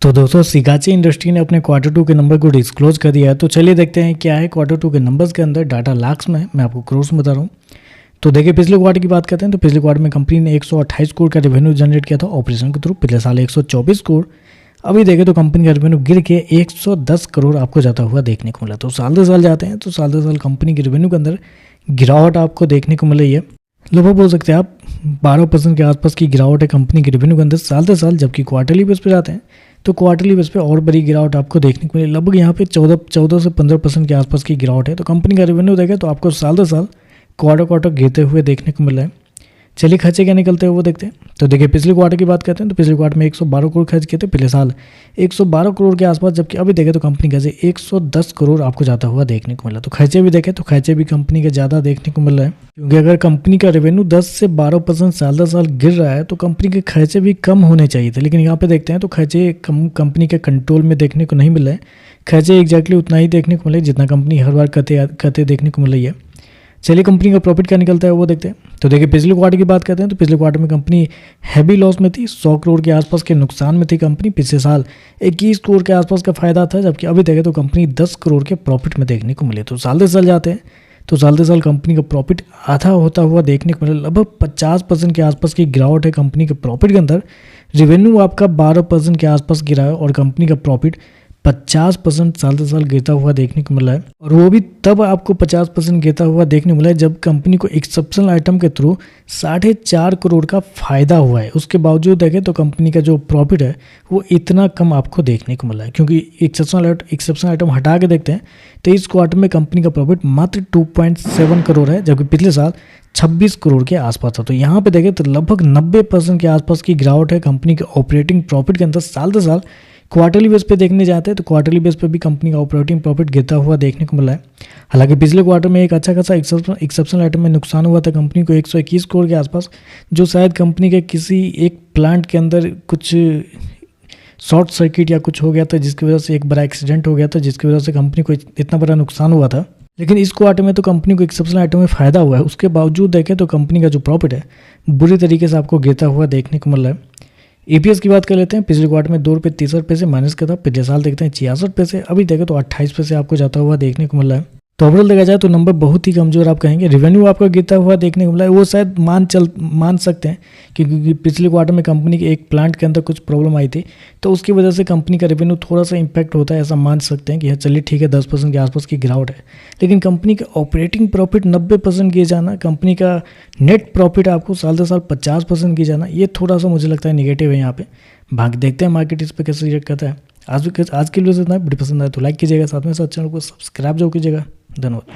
तो दोस्तों सिगाची इंडस्ट्री ने अपने क्वार्टर 2 के नंबर को डिस्क्लोज कर दिया है। तो चलिए देखते हैं क्या है क्वार्टर 2 के नंबर्स के अंदर। डाटा लाख्स में है, मैं आपको करोड़ में बता रहा हूँ। तो देखिए पिछले क्वार्टर की बात करते हैं तो पिछले क्वार्टर में कंपनी ने 128 करोड़ का रेवेन्यू जनरेट किया था ऑपरेशन के थ्रू। पिछले साल 124 करोड़। अभी देखें तो कंपनी का रेवेन्यू गिर के 110 करोड़ आपको जाता हुआ देखने को मिला। तो साल दर साल जाते हैं तो साल दर साल कंपनी के रेवेन्यू के अंदर गिरावट आपको देखने को मिल रही है। लगभग बोल सकते हैं आप 12% के आसपास की गिरावट है कंपनी के रेवेन्यू के अंदर साल दर साल। जबकि क्वार्टरली बेस पे जाते हैं तो क्वार्टरली बेस पे और बड़ी गिरावट आपको देखने को मिली। लगभग यहाँ पे 14 से 15% के आसपास की गिरावट है। तो कंपनी का रेवेन्यू देखें तो आपको साल दर साल क्वार्टर गिरते हुए देखने को मिल रहा है। चलिए खर्चे क्या निकलते हैं वो देखते हैं। तो देखिए पिछले क्वार्टर की बात करते हैं तो पिछले क्वार्टर में 112 करोड़ खर्च किए थे पिछले साल 112 करोड़ के आसपास। जबकि अभी देखें तो कंपनी का 110 करोड़ आपको जाता हुआ देखने को मिला। तो खर्चे भी देखें तो खर्चे भी कंपनी के ज़्यादा देखने को मिल रहा है। क्योंकि अगर कंपनी का रेवेन्यू 10 से 12% साल दर साल गिर रहा है तो कंपनी के खर्चे भी कम होने चाहिए थे। लेकिन यहाँ पे देखते हैं तो खर्चे कंपनी के कंट्रोल में देखने को नहीं मिल रहा है। खर्चे एग्जैक्टली उतना ही देखने को मिले जितना कंपनी हर बार करते देखने को मिल रही है। चलिए कंपनी का प्रॉफिट क्या निकलता है वो देखते हैं। तो देखिए पिछले क्वार्टर की बात करते हैं तो पिछले क्वार्टर में कंपनी हैवी लॉस में थी। 100 करोड़ के आसपास के नुकसान में थी कंपनी। पिछले साल 21 करोड़ के आसपास का फायदा था। जबकि अभी देखें तो कंपनी 10 करोड़ के प्रॉफिट में देखने को मिले। तो साल दर साल जाते हैं तो साल दर साल कंपनी का प्रॉफिट आधा होता हुआ देखने को मिला। लगभग 50% के आसपास की गिरावट है कंपनी के प्रॉफिट के अंदर। रेवेन्यू आपका 12% के आसपास गिरा है और कंपनी का प्रॉफिट 50% साल दर साल गिरता हुआ देखने को मिला है। और वो भी तब आपको 50% गिरता हुआ देखने को मिला है जब कंपनी को एक्सेप्शनल आइटम के थ्रू 4.5 करोड़ का फायदा हुआ है। उसके बावजूद देखें तो कंपनी का जो प्रॉफिट है वो इतना कम आपको देखने को मिला है। क्योंकि एक्सेप्शनल आइटम हटा के देखते हैं तो इस क्वार्टर में कंपनी का प्रॉफिट मात्र 2.7 करोड़ है। जबकि पिछले साल 26 करोड़ के आसपास था। तो यहाँ पे देखें तो लगभग 90% के आसपास की गिरावट है कंपनी के ऑपरेटिंग प्रॉफिट के अंदर साल दर साल। क्वार्टरली बेस पे देखने जाते हैं तो क्वार्टरली बेस पे भी कंपनी का ऑपरेटिंग प्रॉफिट गिरता हुआ देखने को मिला है। हालांकि पिछले क्वार्टर में एक अच्छा खासा एक्सेप्शनल आइटम में नुकसान हुआ था कंपनी को 121 करोड़ के आसपास, जो शायद कंपनी के किसी एक प्लांट के अंदर कुछ शॉर्ट सर्किट या कुछ हो गया था जिसकी वजह से एक बड़ा एक्सीडेंट हो गया था जिसकी वजह से कंपनी को इतना बड़ा नुकसान हुआ था। लेकिन इस क्वार्टर में तो कंपनी को एक्सेप्शनल आइटम में फ़ायदा हुआ है। उसके बावजूद देखें तो कंपनी का जो प्रॉफिट है बुरी तरीके से आपको गिरता हुआ देखने को मिल रहा है। EPS की बात कर लेते हैं। पिछले क्वार्टर में 2 रुपये 63 पैसे माइनस का था। पिछले साल देखते हैं 66 पैसे। अभी देखें तो 28 पैसे आपको जाता हुआ देखने को मिल रहा है। तो ओवरऑल देखा जाए तो नंबर बहुत ही कमजोर आप कहेंगे। रेवेन्यू आपका गिरता हुआ देखने को मिला है वो शायद मान सकते हैं क्योंकि पिछले क्वार्टर में कंपनी के एक प्लांट के अंदर कुछ प्रॉब्लम आई थी तो उसकी वजह से कंपनी का रेवेन्यू थोड़ा सा इंपैक्ट होता है, ऐसा मान सकते हैं कि चलिए ठीक है 10% के आसपास की गिरावट है। लेकिन कंपनी का ऑपरेटिंग प्रॉफिट 90% गिर जाना, कंपनी का नेट प्रॉफिट आपको साल दर साल 50% गिर जाना, ये थोड़ा सा मुझे लगता है निगेटिव है यहाँ पे। बाकी देखते हैं मार्केट इस पर कैसे रिएक्ट करता है। आज की वीडियो से इतना वीडियो पसंद आए तो लाइक कीजिएगा, साथ में साथ चैनल को सब्सक्राइब जरूर कीजिएगा। धन्यवाद।